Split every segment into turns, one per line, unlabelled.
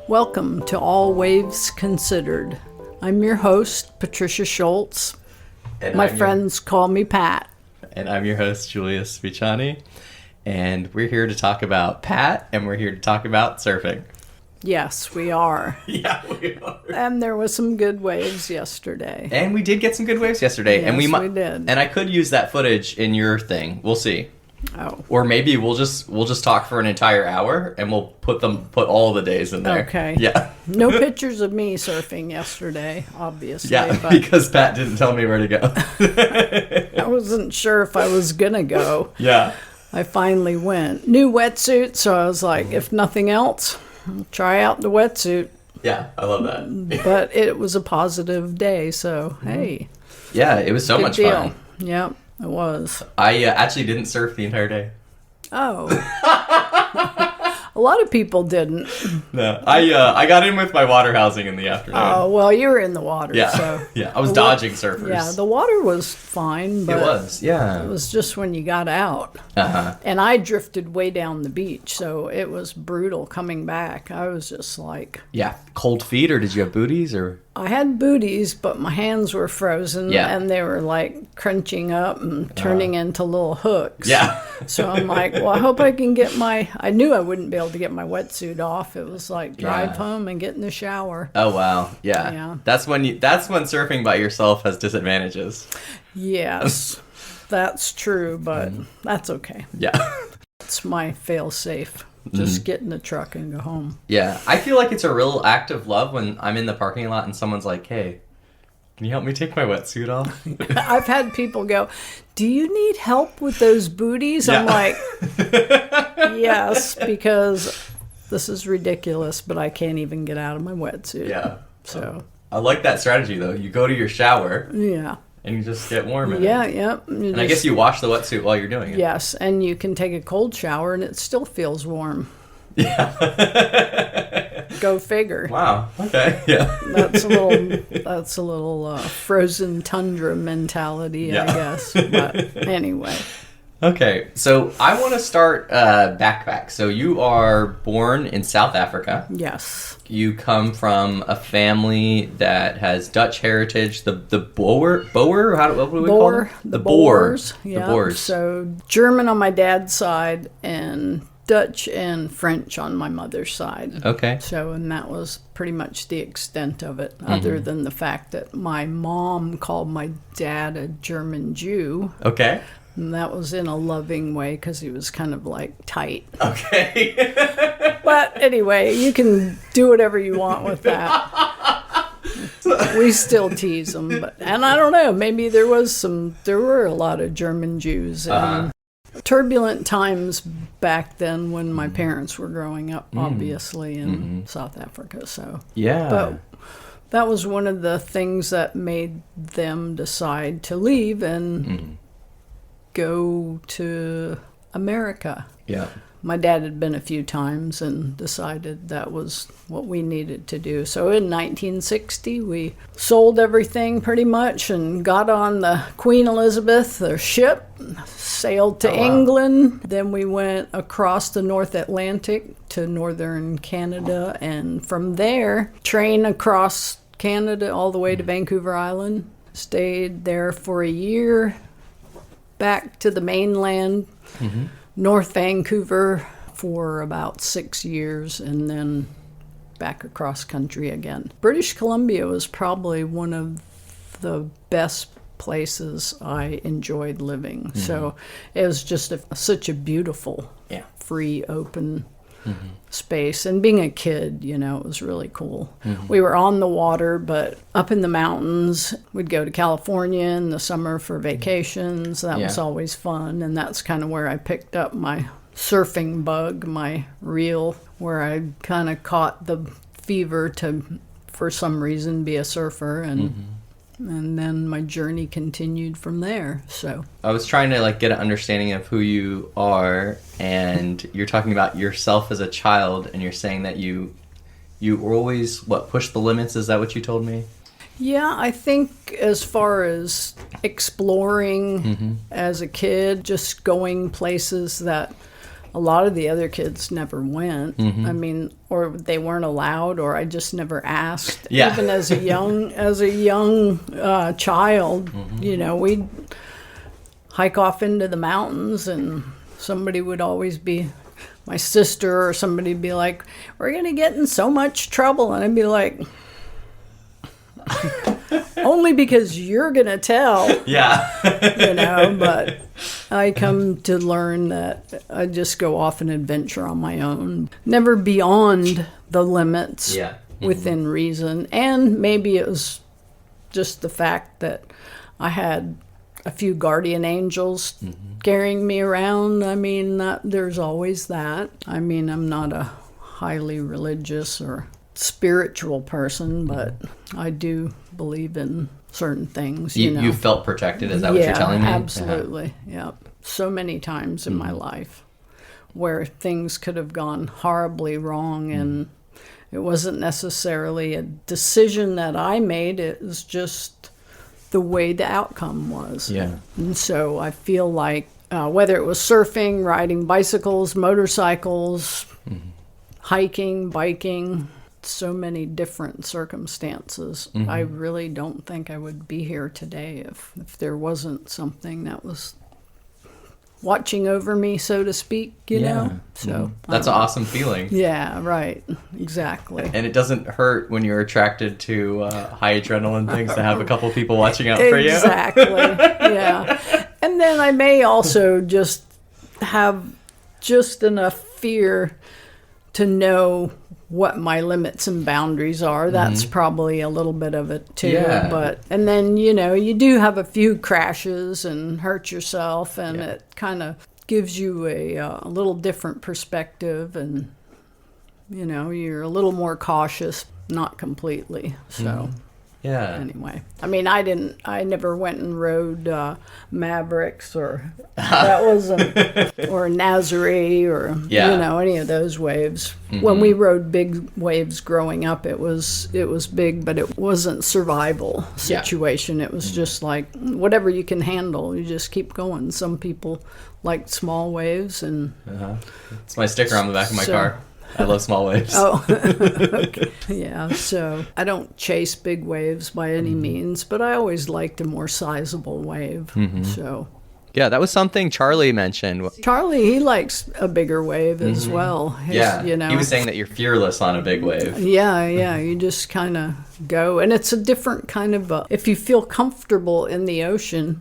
Welcome to All Waves Considered. I'm your host, Patricia Scholtz.
And
My friends call me Pat.
And I'm your host, Julius Viciani. And we're here to talk about Pat, and we're here to talk about surfing.
Yes, we are.
Yeah, we are.
And there was some good waves yesterday.
And we did get some good waves yesterday.
Yes,
and we
did.
And I could use that footage in your thing. We'll see.
Oh.
Or maybe we'll just talk for an entire hour, and we'll put all the days in there.
Okay.
Yeah.
No pictures of me surfing yesterday, obviously.
Yeah,
but
because Pat didn't tell me where to go.
I wasn't sure if I was going to go.
Yeah.
I finally went. New wetsuit, so I was like, if nothing else, I'll try out the wetsuit.
Yeah, I love that.
But it was a positive day, so hey.
Yeah, it was so much fun.
Yep, it was.
I actually didn't surf the entire day.
Oh. A lot of people didn't.
No, I got in with my water housing in the afternoon.
Oh, well, you were in the water,
Yeah,
so.
yeah, I was dodging surfers.
Yeah, the water was fine, but
it was, yeah.
it was just when you got out.
Uh-huh.
And I drifted way down the beach, so it was brutal coming back. I was just like...
Yeah, cold feet, or did you have booties, or?
I had booties, but my hands were frozen,
Yeah.
and they were like crunching up and turning into little hooks.
Yeah.
So I'm like, well, I hope I can get I knew I wouldn't be able to get my wetsuit off. It was like drive home and get in the shower.
Oh, wow. Yeah.
Yeah.
That's when surfing by yourself has disadvantages.
Yes, that's true, but that's okay.
Yeah.
It's my fail-safe. Just get in the truck and go home.
Yeah. I feel like it's a real act of love when I'm in the parking lot and someone's like, hey, can you help me take my wetsuit off?
I've had people go, do you need help with those booties?
Yeah.
I'm like, yes, because this is ridiculous, but I can't even get out of my wetsuit.
Yeah.
So.
I like that strategy, though. You go to your shower.
Yeah.
And you just get warm in
Yeah,
it.
yeah.
And I guess you wash the wetsuit while you're doing it.
Yes, and you can take a cold shower and it still feels warm.
Yeah.
Go figure.
Wow. Okay. Yeah.
That's a little frozen tundra mentality, I guess. But anyway.
Okay, so I want to start back. So you are born in South Africa.
Yes.
You come from a family that has Dutch heritage. The Boer. What do we call them?
The Boers.
The Boers.
So German on my dad's side and Dutch and French on my mother's side.
Okay.
So, and that was pretty much the extent of it, other than the fact that my mom called my dad a German Jew.
Okay.
And that was in a loving way because he was kind of like tight.
Okay.
But anyway, you can do whatever you want with that. We still tease him, and I don't know. Maybe there were a lot of German Jews. And turbulent times back then when my parents were growing up, obviously in South Africa. So
yeah.
but that was one of the things that made them decide to leave and go to America.
Yeah.
My dad had been a few times and decided that was what we needed to do. So in 1960, we sold everything pretty much and got on the Queen Elizabeth, the ship, sailed to England. Then we went across the North Atlantic to northern Canada. And from there, train across Canada all the way to Vancouver Island. Stayed there for a year. Back to the mainland, North Vancouver for about 6 years, and then back across country again. British Columbia was probably one of the best places I enjoyed living. So it was just such a beautiful, free, open space. And being a kid, it was really cool. We were on the water, but up in the mountains. We'd go to California in the summer for vacations. That was always fun. And that's kind of where I picked up my surfing bug, my reel, where I kind of caught the fever to, for some reason, be a surfer. And then my journey continued from there. So
I was trying to get an understanding of who you are, and you're talking about yourself as a child, and you're saying that you were always push the limits. Is that what you told me?
Yeah, I think as far as exploring as a kid, just going places that a lot of the other kids never went. I mean, or they weren't allowed, or I just never asked.
Yeah.
Even as a young child, you know, we'd hike off into the mountains, and somebody would always be, my sister or somebody would be like, "We're going to get in so much trouble," and I'd be like, "Only because you're going to tell."
Yeah.
You know, but I come to learn that I just go off and adventure on my own, never beyond the limits,
Yeah.
within reason. And maybe it was just the fact that I had a few guardian angels carrying me around. I mean, there's always that. I mean, I'm not a highly religious or spiritual person, but I do believe in certain things. You know,
You felt protected. Is that what you're telling me?
Absolutely. Yeah. So many times in my life where things could have gone horribly wrong, and it wasn't necessarily a decision that I made. It was just the way the outcome was.
Yeah.
And so I feel like whether it was surfing, riding bicycles, motorcycles, hiking, biking, so many different circumstances. I really don't think I would be here today if there wasn't something that was watching over me, so to speak, you know? So
that's an awesome feeling.
Yeah, right. Exactly.
And it doesn't hurt when you're attracted to high adrenaline things to have a couple people watching out for you.
Exactly. Yeah. And then I may also just have just enough fear to know what my limits and boundaries are. That's probably a little bit of it too.
Yeah.
But and then, you know, you do have a few crashes and hurt yourself, and it kind of gives you a little different perspective, and you know, you're a little more cautious, not completely. So
Yeah.
anyway, I mean, I never went and rode Mavericks or that wasn't, or Nazare or, you know, any of those waves. When we rode big waves growing up, it was big, but it wasn't survival situation. It was just like whatever you can handle, you just keep going. Some people like small waves, and
It's my sticker on the back of my car. I love small waves.
Oh, okay. Yeah. So I don't chase big waves by any means, but I always liked a more sizable wave. So
Yeah, that was something Charlie mentioned.
Charlie, he likes a bigger wave as well. You know,
he was saying that you're fearless on a big wave.
Yeah. You just kind of go, and it's a different kind of. If you feel comfortable in the ocean,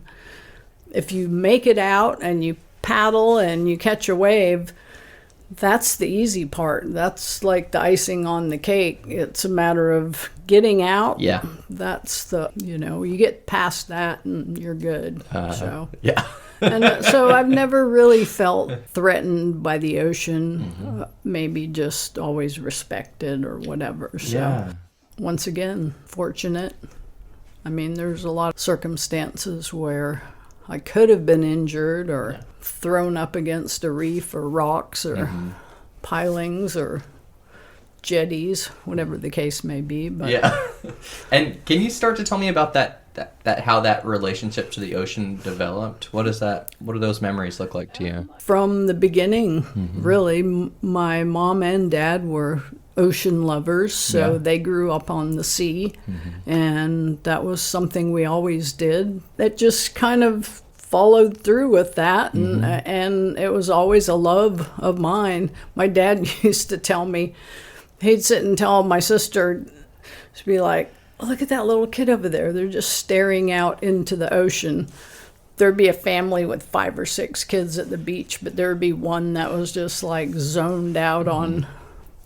if you make it out and you paddle and you catch a wave, that's the easy part. That's like the icing on the cake. It's a matter of getting out.
Yeah.
That's the, you know, you get past that and you're good. So
Yeah.
and so I've never really felt threatened by the ocean. Maybe just always respected or whatever. So once again, fortunate. I mean, there's a lot of circumstances where I could have been injured or thrown up against a reef or rocks or pilings or jetties, whatever the case may be. But
And can you start to tell me about that how that relationship to the ocean developed? What do those memories look like to you?
From the beginning, really, my mom and dad were ocean lovers, so they grew up on the sea, and that was something we always did. It just kind of followed through with that, and it was always a love of mine. My dad used to tell me, he'd sit and tell my sister, to be like, "Look at that little kid over there. They're just staring out into the ocean." There'd be a family with 5 or 6 kids at the beach, but there'd be one that was just like zoned out on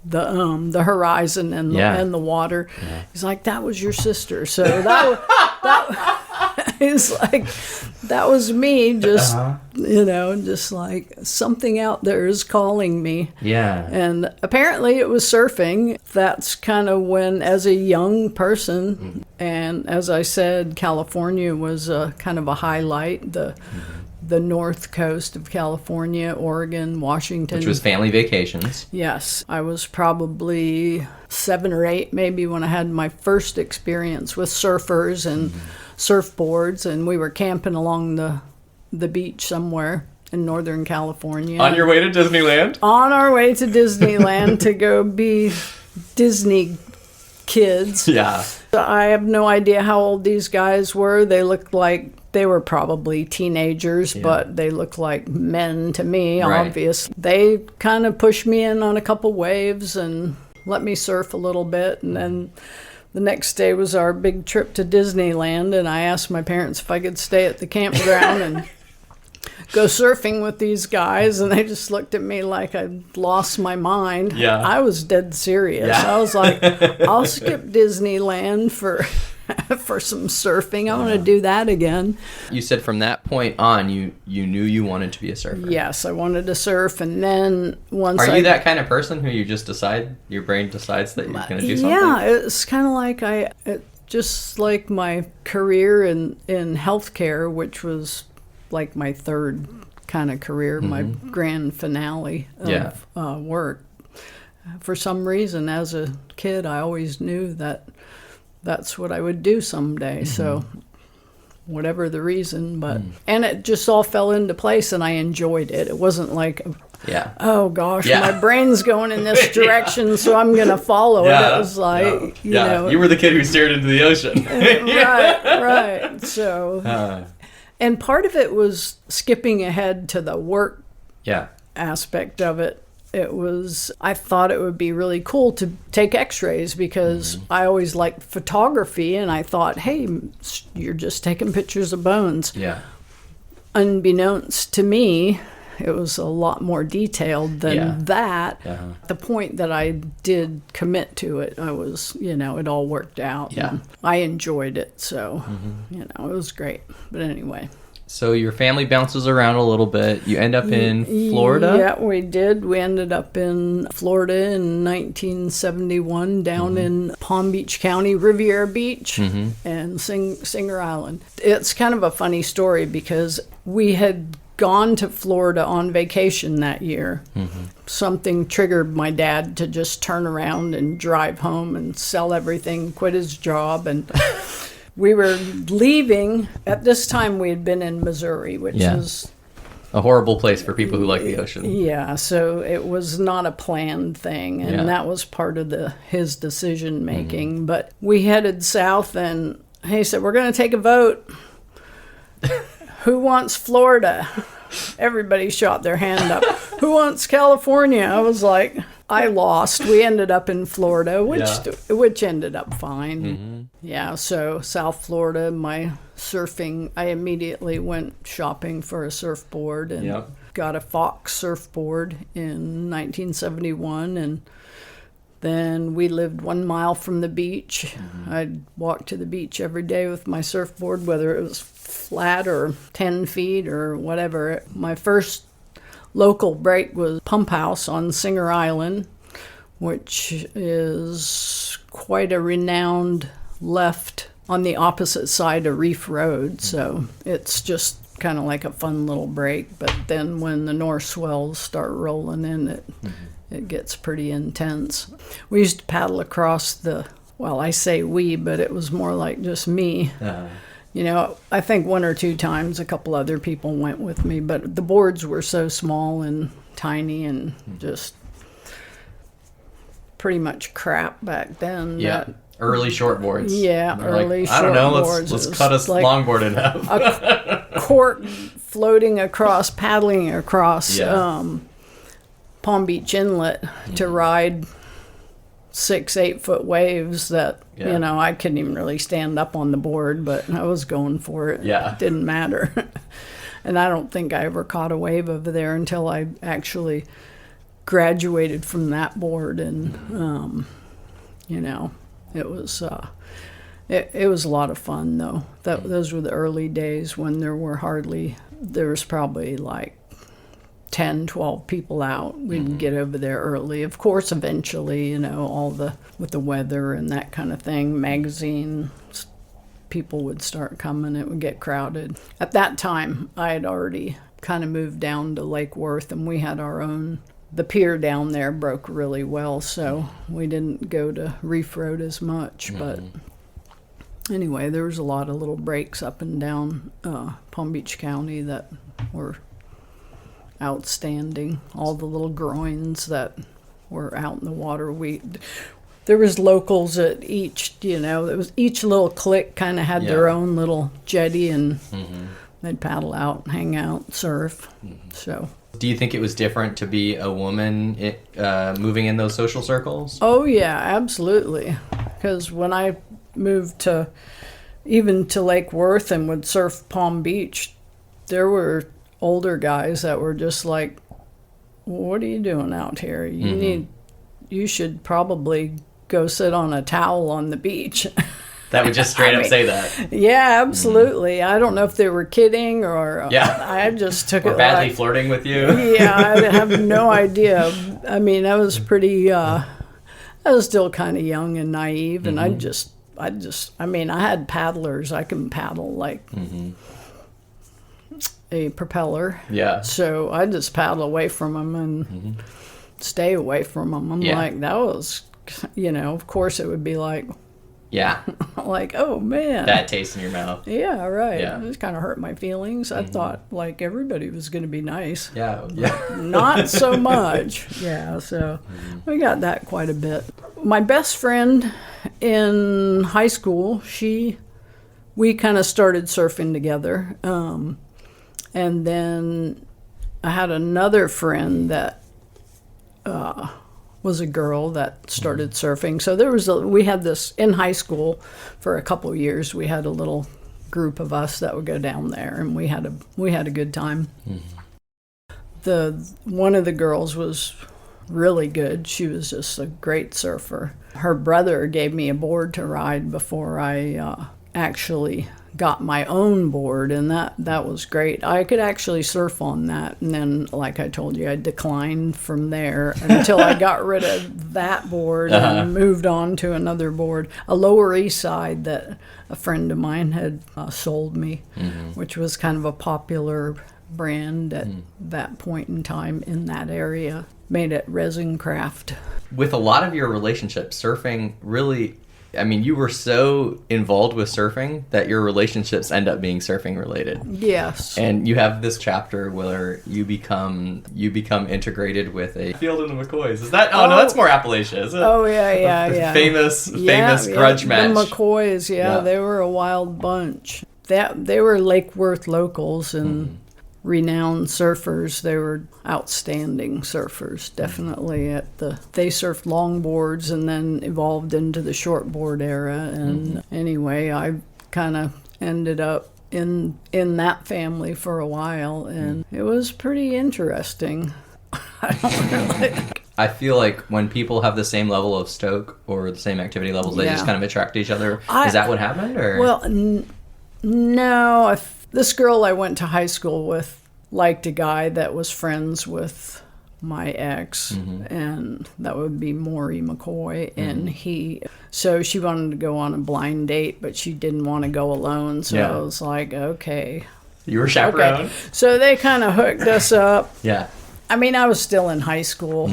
the horizon and the water. He's like, "That was your sister." So that is like, that was me, just you know, just like something out there is calling me. And apparently it was surfing. That's kind of when, as a young person, and as I said, California was kind of a highlight. The north coast of California, Oregon, Washington.
Which was family vacations.
Yes. I was probably 7 or 8 maybe when I had my first experience with surfers and surfboards, and we were camping along the beach somewhere. in Northern California.
On your way to Disneyland?
On our way to Disneyland to go be Disney kids.
Yeah.
I have no idea how old these guys were. They looked like they were probably teenagers, but they looked like men to me, obviously. They kind of pushed me in on a couple waves and let me surf a little bit. And then the next day was our big trip to Disneyland, and I asked my parents if I could stay at the campground and go surfing with these guys, and they just looked at me like I'd lost my mind.
Yeah.
I was dead serious.
Yeah.
I was like, I'll skip Disneyland for some surfing. I want to do that again.
You said from that point on, you knew you wanted to be a surfer.
Yes, I wanted to surf, and then once
Are you that kind of person who you just decide, your brain decides that you're going to do something?
Yeah, it's kind of like just like my career in healthcare, which was like my third kind of career, my grand finale of work. For some reason, as a kid, I always knew that that's what I would do someday. So whatever the reason, but and it just all fell into place, and I enjoyed it. It wasn't like, oh gosh, my brain's going in this direction, so I'm gonna follow it. It was like, you know,
you were the kid who stared into the ocean.
right. So, and part of it was skipping ahead to the work aspect of it. It was, I thought it would be really cool to take x-rays because I always liked photography, and I thought, hey, you're just taking pictures of bones.
Yeah.
Unbeknownst to me, it was a lot more detailed than that. The point that I did commit to it, I was, it all worked out.
Yeah.
I enjoyed it, so, it was great. But anyway.
So your family bounces around a little bit. You end up in Florida?
Yeah, we did. We ended up in Florida in 1971, down in Palm Beach County, Riviera Beach, and Singer Island. It's kind of a funny story because we had gone to Florida on vacation that year. Something triggered my dad to just turn around and drive home and sell everything, quit his job, and we were leaving. At this time, we had been in Missouri, which is
a horrible place for people who like the ocean.
Yeah, so it was not a planned thing, and that was part of his decision making. But we headed south, and he said, "We're going to take a vote. Who wants Florida?" Everybody shot their hand up. Who wants California? I was like, I lost. We ended up in Florida, which ended up fine. Yeah, so South Florida, my surfing, I immediately went shopping for a surfboard and got a Fox surfboard in 1971, and then we lived 1 mile from the beach. I'd walk to the beach every day with my surfboard, whether it was flat or 10 feet or whatever. My first local break was Pump House on Singer Island, which is quite a renowned left on the opposite side of Reef Road. So it's just kind of like a fun little break. But then when the north swells start rolling in, it gets pretty intense. We used to paddle across I say we, but it was more like just me. I think one or two times a couple other people went with me, but the boards were so small and tiny and just pretty much crap back then.
Early shortboards.
Yeah, early shortboards.
I don't know, let's cut a longboard in half.
A cork floating across, paddling across Palm Beach Inlet to ride 6-8 foot waves that I couldn't even really stand up on the board, but I was going for it. It didn't matter. And I don't think I ever caught a wave over there until I actually graduated from that board, and it was it was a lot of fun though. Those were the early days when there was probably like 10, 12 people out. We'd get over there early. Of course, eventually, with the weather and that kind of thing, magazines, people would start coming. It would get crowded. At that time, I had already kind of moved down to Lake Worth, and we had our own. The pier down there broke really well, so we didn't go to Reef Road as much. But anyway, there was a lot of little breaks up and down Palm Beach County that were outstanding. All the little groins that were out in the water. There was locals at each, each little clique kind of had their own little jetty, and they'd paddle out, hang out, surf. So.
Do you think it was different to be a woman moving in those social circles?
Oh yeah, absolutely. Because when I moved even to Lake Worth and would surf Palm Beach, there were older guys that were just like, "What are you doing out here? You should probably go sit on a towel on the beach."
That would just straight up say that.
Yeah, absolutely. I don't know if they were kidding or I just took
or
it
badly flirting with you.
Yeah, I have no idea. I mean, I was pretty, I was still kind of young and naive, and I had paddlers. I can paddle like a propeller.
Yeah.
So I just paddle away from them and stay away from them. I'm like, that was, of course it would be like,
yeah.
like, oh man.
Bad taste in your mouth.
Yeah, right.
Yeah.
It just kind of hurt my feelings. I thought like everybody was going to be nice.
Yeah. Yeah.
Not so much. Yeah, so we got that quite a bit. My best friend in high school, we kind of started surfing together. And then I had another friend that was a girl that started surfing. So we had this in high school for a couple of years. We had a little group of us that would go down there, and we had a good time. One of the girls was really good. She was just a great surfer. Her brother gave me a board to ride before I actually got my own board, and that was great. I could actually surf on that, and then, like I told you, I declined from there until I got rid of that board and moved on to another board, a Lower East Side that a friend of mine had sold me, which was kind of a popular brand at that point in time in that area, made it resin craft.
With a lot of your relationships, surfing really, I mean, you were so involved with surfing that your relationships end up being surfing related.
Yes.
And you have this chapter where you become integrated with a field in the McCoys. Is that? Oh no, that's more Appalachia, isn't it?
Oh yeah.
Famous grudge match.
The McCoys, they were a wild bunch. They were Lake Worth locals and renowned surfers. They were outstanding surfers, definitely. They surfed longboards and then evolved into the shortboard era. And anyway, I kind of ended up in that family for a while, and it was pretty interesting.
I feel like when people have the same level of stoke or the same activity levels, they just kind of attract each other. Is that what happened? Or?
Well, no. This girl I went to high school with liked a guy that was friends with my ex, and that would be Maury McCoy, and so she wanted to go on a blind date, but she didn't want to go alone, so I was like, okay.
You were chaperone?
Okay. So they kind of hooked us up.
Yeah.
I mean, I was still in high school.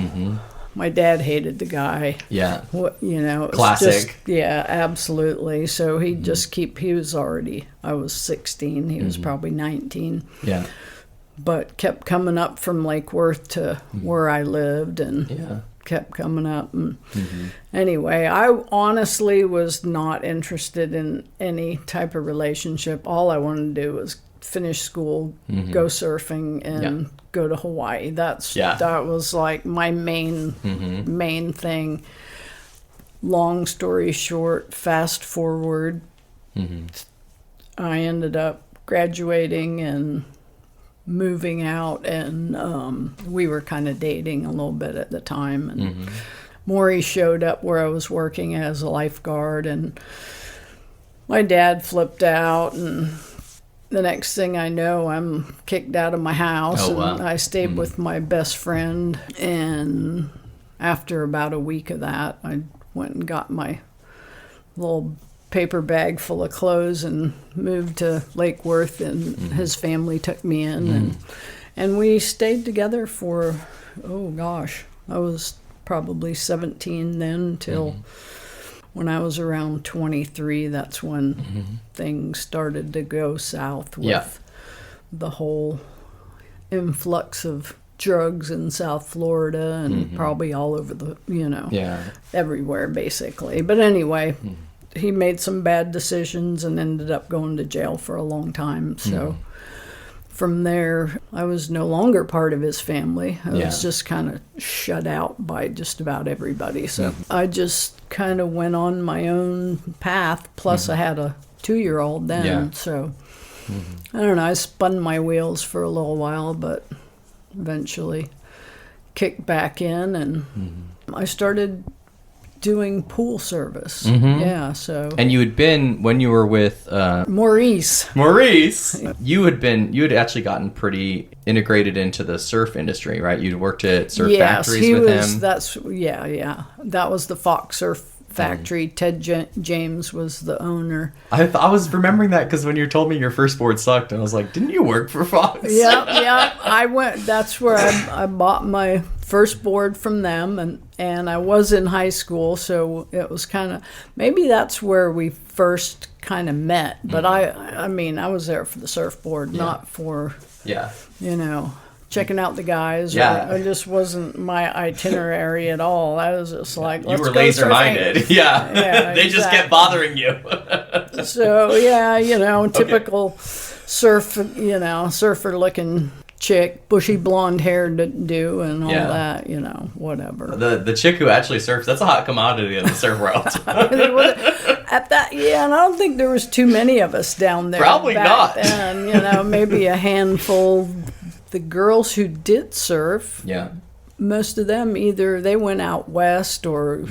My dad hated the guy.
Yeah.
Classic. Yeah, absolutely. So he I was 16. He was probably 19.
Yeah.
But kept coming up from Lake Worth to where I lived, and kept coming up. And anyway, I honestly was not interested in any type of relationship. All I wanted to do was finish school, go surfing, and go to Hawaii. That was like my main thing. Long story short, fast forward, I ended up graduating and moving out, and we were kind of dating a little bit at the time, and Maury showed up where I was working as a lifeguard, and my dad flipped out, and the next thing I know, I'm kicked out of my house. And I stayed with my best friend, and after about a week of that, I went and got my little paper bag full of clothes and moved to Lake Worth, and his family took me in, and we stayed together for, I was probably 17 then till when I was around 23. That's when things started to go south with the whole influx of drugs in South Florida and probably all over the, everywhere basically. But anyway, he made some bad decisions and ended up going to jail for a long time. So from there, I was no longer part of his family. I was just kind of shut out by just about everybody. So I just kind of went on my own path. Plus, I had a 2-year-old then.
Yeah.
So I don't know. I spun my wheels for a little while, but eventually kicked back in, and I started doing pool service. Yeah, so.
And you had been, when you were with
Maurice,
you had actually gotten pretty integrated into the surf industry, right? You'd worked at surf factories with him.
That was the Fox Surf Factory. Ted James was the owner.
I was remembering that because when you told me your first board sucked, and I was like, didn't you work for Fox?
Yeah. I went. That's where I bought my first board from them, and I was in high school, so it was kind of, maybe that's where we first kind of met. But I mean, I was there for the surfboard, not for checking out the guys. It just wasn't my itinerary at all. I was just like, let's
you were
go
laser minded.
surfing.
They just kept bothering you.
So typical surfer looking chick, bushy blonde hair to do and all that, whatever.
The chick who actually surfs, that's a hot commodity in the surf world.
At that, and I don't think there was too many of us down there.
Probably not.
Then, maybe a handful. The girls who did surf, most of them either they went out west or,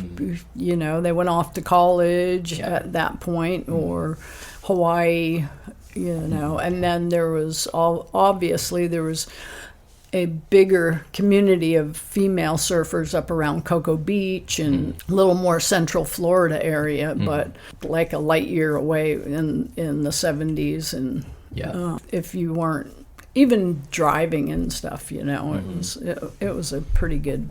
they went off to college at that point, or Hawaii, and then there was obviously there was a bigger community of female surfers up around Cocoa Beach and a little more central Florida area, but like a light year away in the 70s. And if you weren't even driving and stuff, it was a pretty good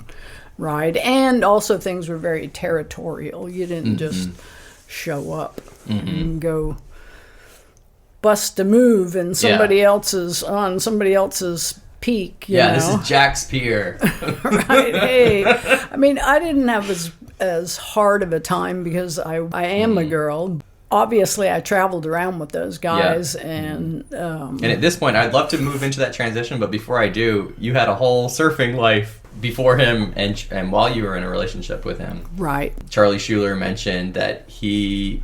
ride. And also things were very territorial. You didn't just show up and go bust a move in somebody else's peak.
This is Jack's Pier.
Right. Hey, I mean, I didn't have as hard of a time because I am a girl. Obviously, I traveled around with those guys, and
at this point, I'd love to move into that transition. But before I do, you had a whole surfing life before him, and while you were in a relationship with him.
Right.
Charlie Schuler mentioned that he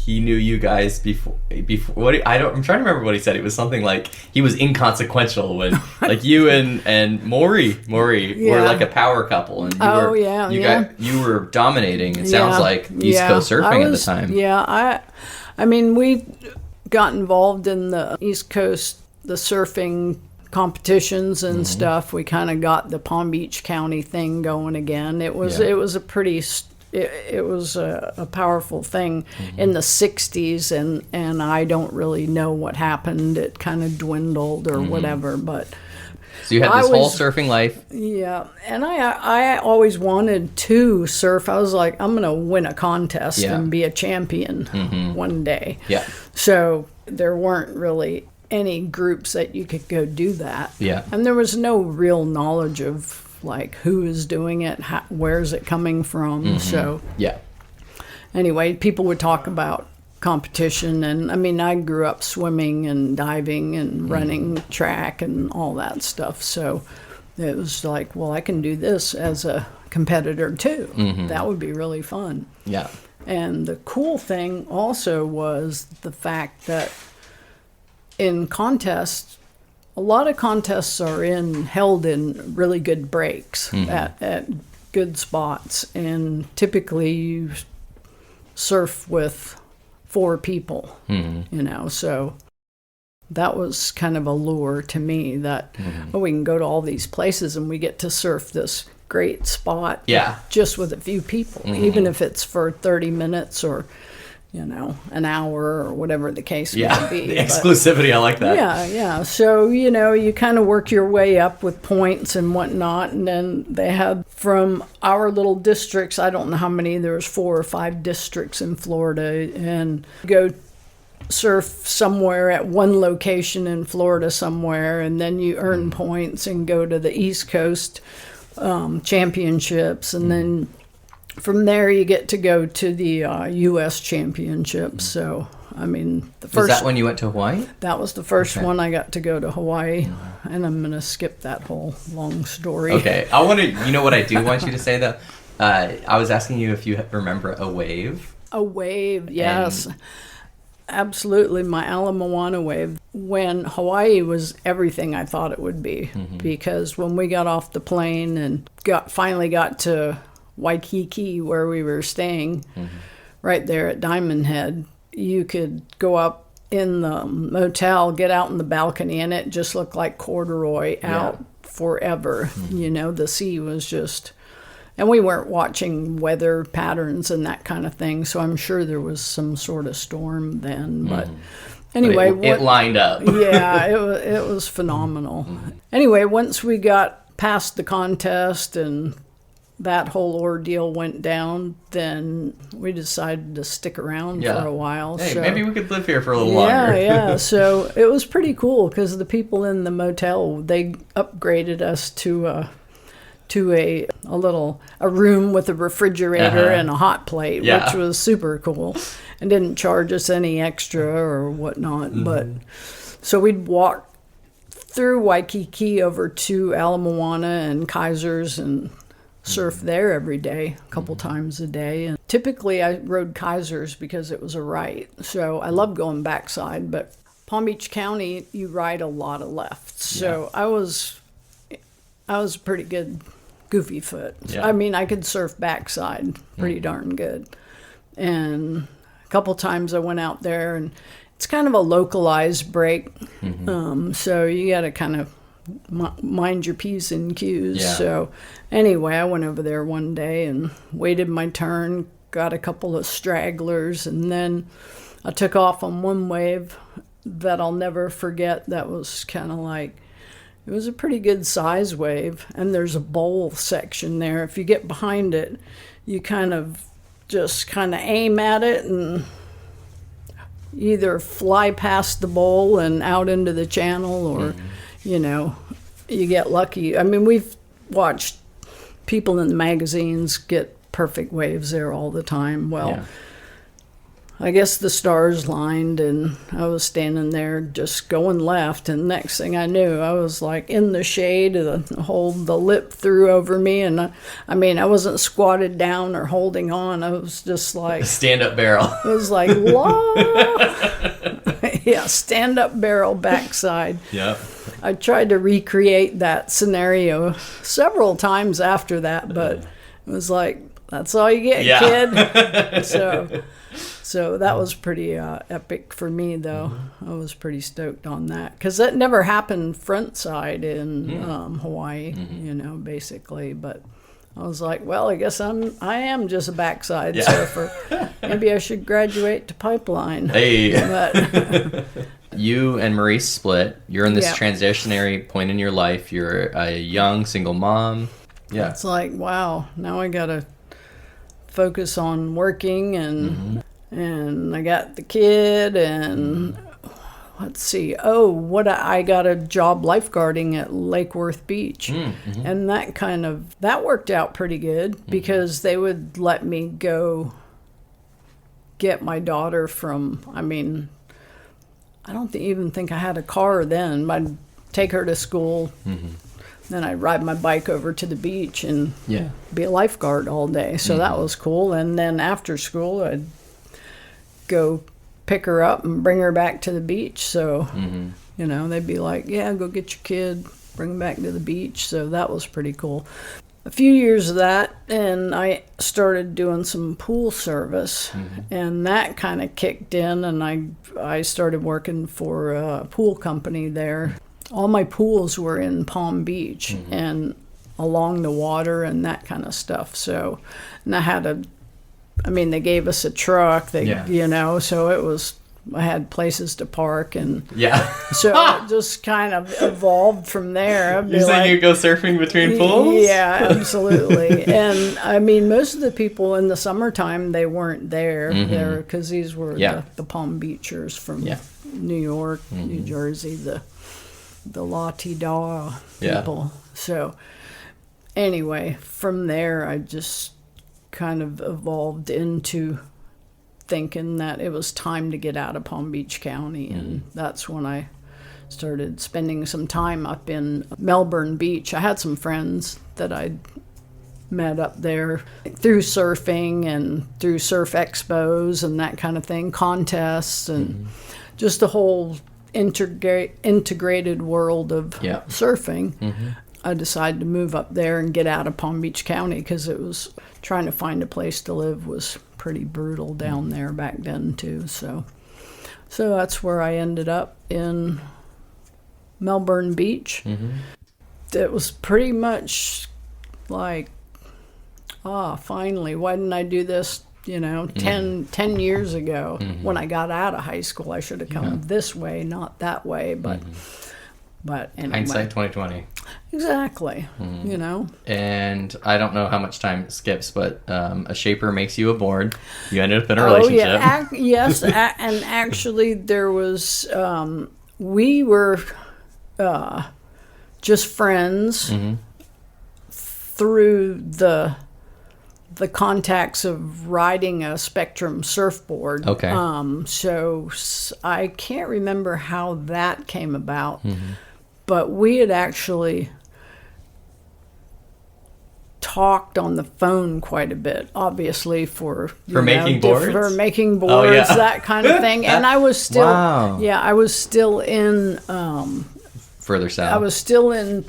knew you guys before. I'm trying to remember what he said. It was something like he was inconsequential when, like, you and Maury were like a power couple, and you were dominating. It sounds like East Coast surfing at the time.
Yeah, I mean, we got involved in the East Coast, the surfing competitions and stuff. We kind of got the Palm Beach County thing going again. It was a pretty. It was a powerful thing in the 60s, and I don't really know what happened. It kind of dwindled or whatever, but...
So you had this whole surfing life.
Yeah, and I always wanted to surf. I was like, I'm going to win a contest and be a champion one day. Yeah. So there weren't really any groups that you could go do that. Yeah. And there was no real knowledge of like who is doing it, where's it coming from. So anyway, people would talk about competition, and I mean, I grew up swimming and diving and running track and all that stuff, so it was like, well, I can do this as a competitor too. That would be really fun. Yeah. And the cool thing also was the fact that in contests, a lot of contests are held in really good breaks at good spots, and typically you surf with 4 people, so that was kind of a lure to me that we can go to all these places and we get to surf this great spot just with a few people, even if it's for 30 minutes or an hour or whatever the case may be.
The exclusivity, I like that.
Yeah. So, you kind of work your way up with points and whatnot. And then they had from our little districts, I don't know how many, there was 4 or 5 districts in Florida, and go surf somewhere at one location in Florida somewhere, and then you earn points and go to the East Coast championships, and then from there you get to go to the U.S. championships. So, I mean, the first...
Was that when you went to Hawaii?
That was the first one I got to go to Hawaii, and I'm going to skip that whole long story.
Okay, I want to... You know what I do want you to say, though? I was asking you if you remember a wave.
A wave, yes. Absolutely, my Ala Moana wave. When Hawaii was everything I thought it would be, because when we got off the plane and finally got to Waikiki, where we were staying, right there at Diamond Head, you could go up in the motel, get out in the balcony, and it just looked like corduroy out forever. You know, the sea was just... And we weren't watching weather patterns and that kind of thing, so I'm sure there was some sort of storm then. But anyway...
But it lined up.
Yeah, it was phenomenal. Anyway, once we got past the contest and that whole ordeal went down, then we decided to stick around for a while.
Hey,
so,
maybe we could live here for a little longer.
Yeah. So it was pretty cool because the people in the motel, they upgraded us to a room with a refrigerator and a hot plate, which was super cool, and didn't charge us any extra or whatnot. But so we'd walk through Waikiki over to Ala Moana and Kaiser's and surf there every day, a couple times a day. And typically I rode Kaiser's because it was a right. So I love going backside, but Palm Beach County, you ride a lot of lefts. So I was a pretty good goofy foot.
Yeah.
I mean, I could surf backside pretty darn good. And a couple times I went out there, and it's kind of a localized break. So you got to kind of mind your P's and Q's.
Yeah.
So anyway, I went over there one day and waited my turn, got a couple of stragglers, and then I took off on one wave that I'll never forget. That was kind of like, it was a pretty good size wave, and there's a bowl section there. If you get behind it, you kind of aim at it and either fly past the bowl and out into the channel, or you know, you get lucky. I mean, we've watched people in the magazines get perfect waves there all the time. Well, I guess the stars lined, and I was standing there just going left, and next thing I knew, I was like in the shade, the lip threw over me, and I mean, I wasn't squatted down or holding on. I was just like...
Stand-up barrel.
It was like, whoa! Yeah, stand-up barrel backside.
Yep.
I tried to recreate that scenario several times after that, but it was like, that's all you get, kid. So that was pretty epic for me, though. I was pretty stoked on that because that never happened front side in Hawaii, you know, basically. But I was like, well, I guess I am just a backside surfer. Maybe I should graduate to pipeline.
Hey.
But
you and Maurice split. You're in this transitionary point in your life. You're a young single mom. Yeah.
It's like, wow, now I got to focus on working and I got the kid, and let's see. I got a job lifeguarding at Lake Worth Beach, and that worked out pretty good because they would let me go get my daughter from. I mean, I don't even think I had a car then. I'd take her to school. Then I'd ride my bike over to the beach and be a lifeguard all day. So that was cool. And then after school, I'd go pick her up and bring her back to the beach. So, you know, they'd be like, yeah, go get your kid, bring him back to the beach. So that was pretty cool. A few years of that, and I started doing some pool service, and that kind of kicked in, and I started working for a pool company there. All my pools were in Palm Beach and along the water and that kind of stuff. So, and they gave us a truck, you know, so it was I had places to park, and
Yeah.
so it just kind of evolved from there. I'd be
You saying
like,
you go surfing between pools?
yeah, absolutely. And I mean, most of the people in the summertime, they weren't there there because these were the Palm Beachers from New York, New Jersey, the la-ti-da people. So anyway, from there, I just kind of evolved into thinking that it was time to get out of Palm Beach County, and that's when I started spending some time up in Melbourne Beach. I had some friends that I'd met up there through surfing and through surf expos and that kind of thing, contests, and just the whole integrated world of surfing. I decided to move up there and get out of Palm Beach County because it was trying to find a place to live was pretty brutal down there back then too. So that's where I ended up in Melbourne Beach. It was pretty much like, finally, why didn't I do this, 10 years ago when I got out of high school? I should have come this way, not that way, but anyway.
Hindsight 2020.
Exactly,
And I don't know how much time it skips, but a shaper makes you a board. You ended up in a relationship.
Yes, and actually there was, we were just friends through the contacts of riding a Spectrum surfboard.
Okay.
So I can't remember how that came about, but we had actually talked on the phone quite a bit, obviously for
making boards,
that kind of thing. And I was still, I was still in
further south.
I was still in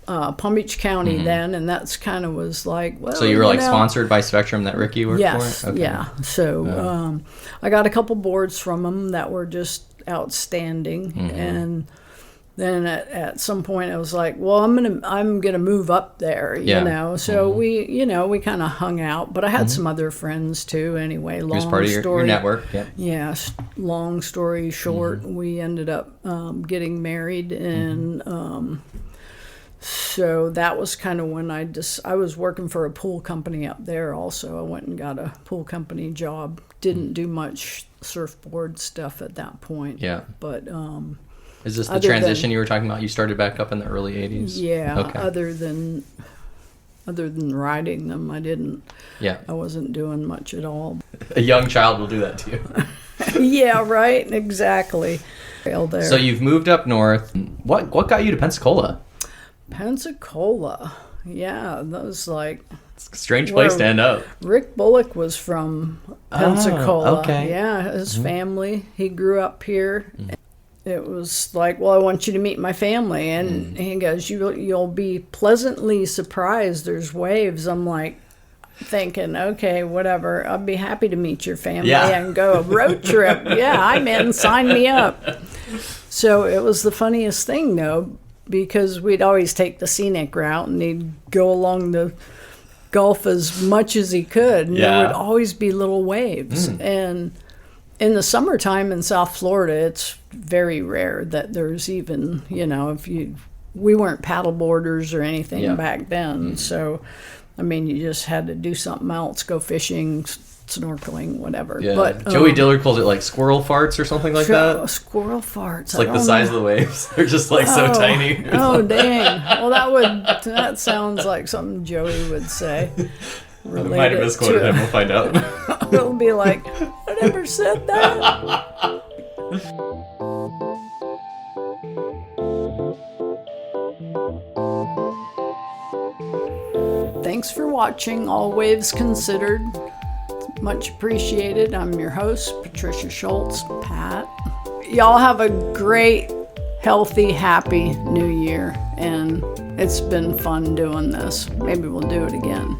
Palm Beach County then, and that's kind of was like, well.
So you were sponsored by Spectrum that Ricky worked for?
Yes, yeah. So I got a couple boards from them that were just outstanding, and then at some point I was like, well, I'm gonna move up there, So we kind of hung out, but I had some other friends too. Anyway, long
was part of your network. Yep.
Yeah. Long story short, we ended up getting married, and so that was kind of when I was working for a pool company up there. Also, I went and got a pool company job. Didn't do much surfboard stuff at that point.
Yeah,
but.
Is this the transition you were talking about? You started back up in the early 80s?
Yeah, okay. Other than riding them, I didn't. Yeah. I wasn't doing much at all.
A young child will do that to you.
Yeah, right, exactly. There.
So you've moved up north. What got you to Pensacola?
Pensacola. Yeah, that was like...
It's a strange place to end up.
Rick Bullock was from Pensacola.
Oh, okay.
Yeah, his family. He grew up here. It was like, well, I want you to meet my family. And he goes, you'll be pleasantly surprised. There's waves. I'm like thinking, okay, whatever. I'll be happy to meet your family and go a road trip. Yeah, I'm in. Sign me up. So it was the funniest thing, though, because we'd always take the scenic route, and he'd go along the Gulf as much as he could. And there would always be little waves. And in the summertime in South Florida, it's very rare that there's even, we weren't paddle boarders or anything back then. So, I mean, you just had to do something else, go fishing, snorkeling, whatever.
Yeah.
But
Joey Dillard calls it like squirrel farts or something like that.
Squirrel farts.
It's like the size of the waves. They're just so tiny.
Oh, dang. Well, that sounds like something Joey would say.
I might have misquoted him. We'll find out.
It'll be like, I never said that. Thanks for watching All Waves Considered. Much appreciated. I'm your host, Patricia Scholtz, Pat. Y'all have a great, healthy, happy new year. And it's been fun doing this. Maybe we'll do it again.